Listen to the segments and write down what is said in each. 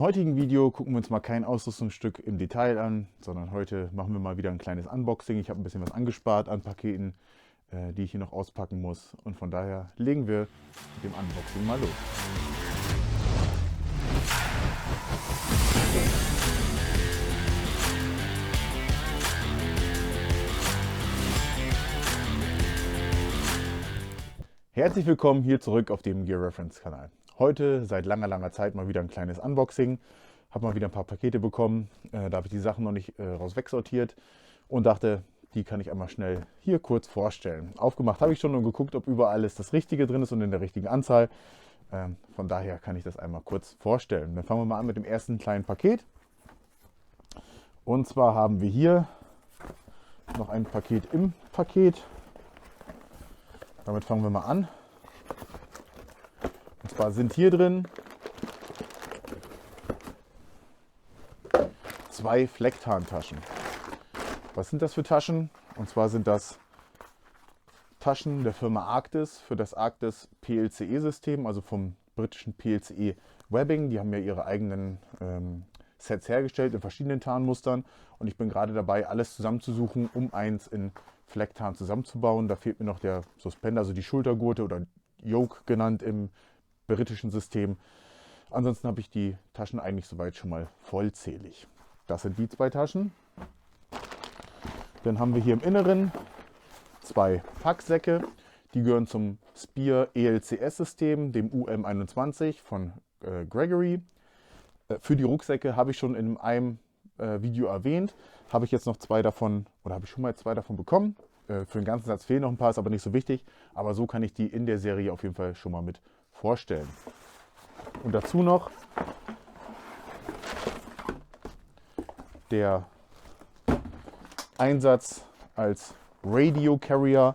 Im heutigen Video gucken wir uns mal kein Ausrüstungsstück im Detail an, sondern heute machen wir mal wieder ein kleines Unboxing. Ich habe ein bisschen was angespart an Paketen, die ich hier noch auspacken muss. Und von daher legen wir mit dem Unboxing mal los. Herzlich willkommen hier zurück auf dem Gear Reference Kanal. Heute seit langer Zeit mal wieder ein kleines Unboxing. Habe mal wieder ein paar Pakete bekommen. Da habe ich die Sachen noch nicht raus wegsortiert und dachte, die kann ich einmal schnell hier kurz vorstellen. Aufgemacht habe ich schon und geguckt, ob überall alles das Richtige drin ist und in der richtigen Anzahl. Von daher kann ich das einmal kurz vorstellen. Dann fangen wir mal an mit dem ersten kleinen Paket. Und zwar haben wir hier noch ein Paket im Paket. Damit fangen wir mal an. Und zwar sind hier drin 2 Flecktarntaschen. Was sind das für Taschen? Und zwar sind das Taschen der Firma Arktis für das Arktis PLCE-System, also vom britischen PLCE Webbing. Die haben ja ihre eigenen Sets hergestellt in verschiedenen Tarnmustern. Und ich bin gerade dabei, alles zusammenzusuchen, um eins in Flecktarn zusammenzubauen. Da fehlt mir noch der Suspender, also die Schultergurte oder Yoke genannt im britischen System. Ansonsten habe ich die Taschen eigentlich soweit schon mal vollzählig. Das sind die 2 Taschen. Dann haben wir hier im Inneren 2 Packsäcke. Die gehören zum Speer ELCS-System, dem UM21 von Gregory. Für die Rucksäcke habe ich schon in einem Video erwähnt. Habe ich jetzt noch 2 davon, oder habe ich schon mal 2 davon bekommen. Für den ganzen Satz fehlen noch ein paar, ist aber nicht so wichtig. Aber so kann ich die in der Serie auf jeden Fall schon mal mit vorstellen. Und dazu noch der Einsatz als Radio Carrier,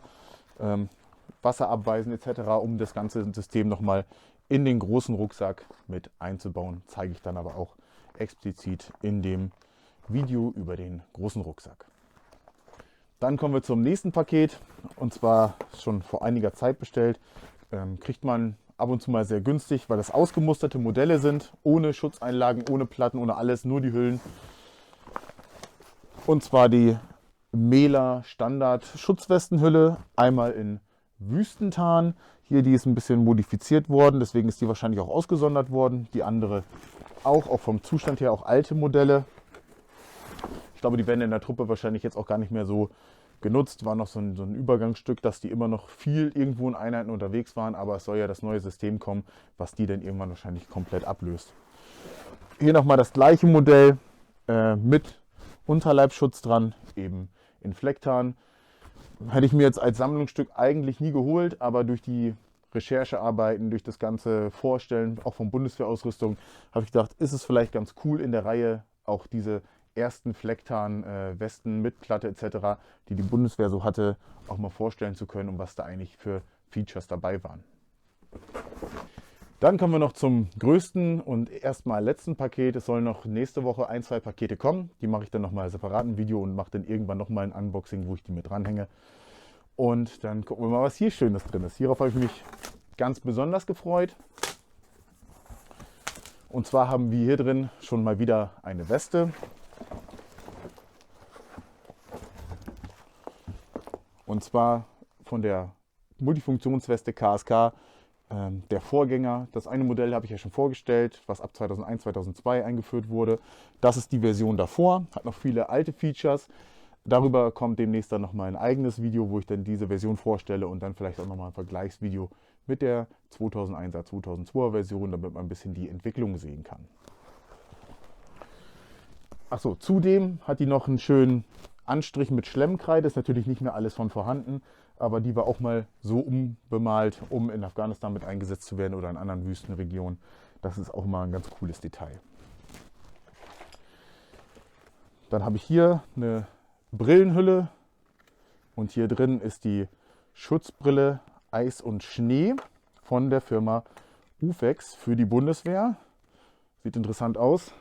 Wasserabweisen etc., um das ganze System nochmal in den großen Rucksack mit einzubauen. Zeige ich dann aber auch explizit in dem Video über den großen Rucksack. Dann kommen wir zum nächsten Paket, und zwar schon vor einiger Zeit bestellt. Kriegt man ab und zu mal sehr günstig, weil das ausgemusterte Modelle sind, ohne Schutzeinlagen, ohne Platten, ohne alles, nur die Hüllen. Und zwar die Mela Standard Schutzwestenhülle, einmal in Wüstentarn. Hier, die ist ein bisschen modifiziert worden, deswegen ist die wahrscheinlich auch ausgesondert worden. Die andere auch vom Zustand her, auch alte Modelle. Ich glaube, die werden in der Truppe wahrscheinlich jetzt auch gar nicht mehr so genutzt. War noch so ein Übergangsstück, dass die immer noch viel irgendwo in Einheiten unterwegs waren. Aber es soll ja das neue System kommen, was die dann irgendwann wahrscheinlich komplett ablöst. Hier nochmal das gleiche Modell mit Unterleibschutz dran, eben in Flecktarn. Hätte ich mir jetzt als Sammlungsstück eigentlich nie geholt, aber durch die Recherchearbeiten, durch das ganze Vorstellen, auch von Bundeswehrausrüstung, habe ich gedacht, ist es vielleicht ganz cool in der Reihe auch diese ersten Flecktarn-Westen mit Platte etc., die die Bundeswehr so hatte, auch mal vorstellen zu können, und was da eigentlich für Features dabei waren. Dann kommen wir noch zum größten und erstmal letzten Paket. Es sollen noch nächste Woche 1, 2 Pakete kommen. Die mache ich dann nochmal separat ein Video und mache dann irgendwann nochmal ein Unboxing, wo ich die mit dranhänge. Und dann gucken wir mal, was hier Schönes drin ist. Hierauf habe ich mich ganz besonders gefreut. Und zwar haben wir hier drin schon mal wieder eine Weste. Und zwar von der Multifunktionsweste KSK, der Vorgänger. Das eine Modell habe ich ja schon vorgestellt, was ab 2001, 2002 eingeführt wurde. Das ist die Version davor, hat noch viele alte Features. Darüber kommt demnächst dann nochmal ein eigenes Video, wo ich dann diese Version vorstelle und dann vielleicht auch nochmal ein Vergleichsvideo mit der 2001er, 2002er Version, damit man ein bisschen die Entwicklung sehen kann. Achso, zudem hat die noch einen schönen Anstrich mit Schlemmkreide, ist natürlich nicht mehr alles von vorhanden, aber die war auch mal so umbemalt, um in Afghanistan mit eingesetzt zu werden oder in anderen Wüstenregionen. Das ist auch mal ein ganz cooles Detail. Dann habe ich hier eine Brillenhülle und hier drin ist die Schutzbrille Eis und Schnee von der Firma Ufex für die Bundeswehr. Sieht interessant aus.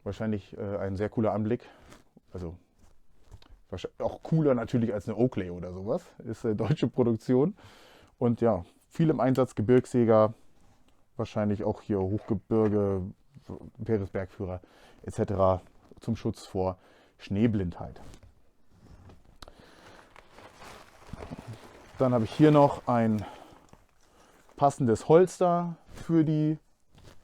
Wahrscheinlich ein sehr cooler Anblick. Also auch cooler natürlich als eine Oakley oder sowas. Ist deutsche Produktion. Und ja, viel im Einsatz, Gebirgsjäger, wahrscheinlich auch hier Hochgebirge, Meeresbergführer etc. zum Schutz vor Schneeblindheit. Dann habe ich hier noch ein passendes Holster für die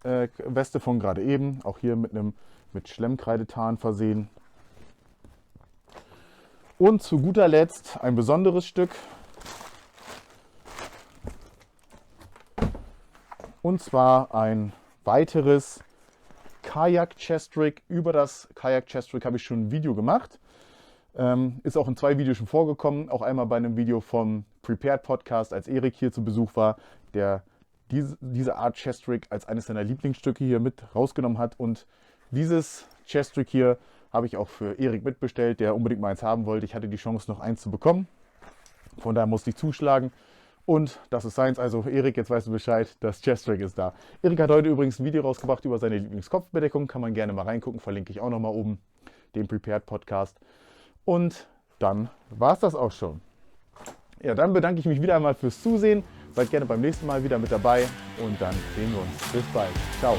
Weste von gerade eben, auch hier mit Schlemmkreidetarn versehen. Und zu guter Letzt ein besonderes Stück. Und zwar ein weiteres Kajak-Chest-Rig. Über das Kajak-Chest-Rig habe ich schon ein Video gemacht. Ist auch in 2 Videos schon vorgekommen. Auch einmal bei einem Video vom Prepared Podcast, als Erik hier zu Besuch war, der diese Art Chest-Rig als eines seiner Lieblingsstücke hier mit rausgenommen hat. Und dieses Chest-Rig hier habe ich auch für Erik mitbestellt, der unbedingt mal eins haben wollte. Ich hatte die Chance, noch eins zu bekommen. Von daher musste ich zuschlagen. Und das ist seins. Also Erik, jetzt weißt du Bescheid, das Chest-Rig ist da. Erik hat heute übrigens ein Video rausgebracht über seine Lieblingskopfbedeckung. Kann man gerne mal reingucken. Verlinke ich auch nochmal oben den Prepared Podcast. Und dann war es das auch schon. Ja, dann bedanke ich mich wieder einmal fürs Zusehen. Seid gerne beim nächsten Mal wieder mit dabei und dann sehen wir uns. Bis bald. Ciao.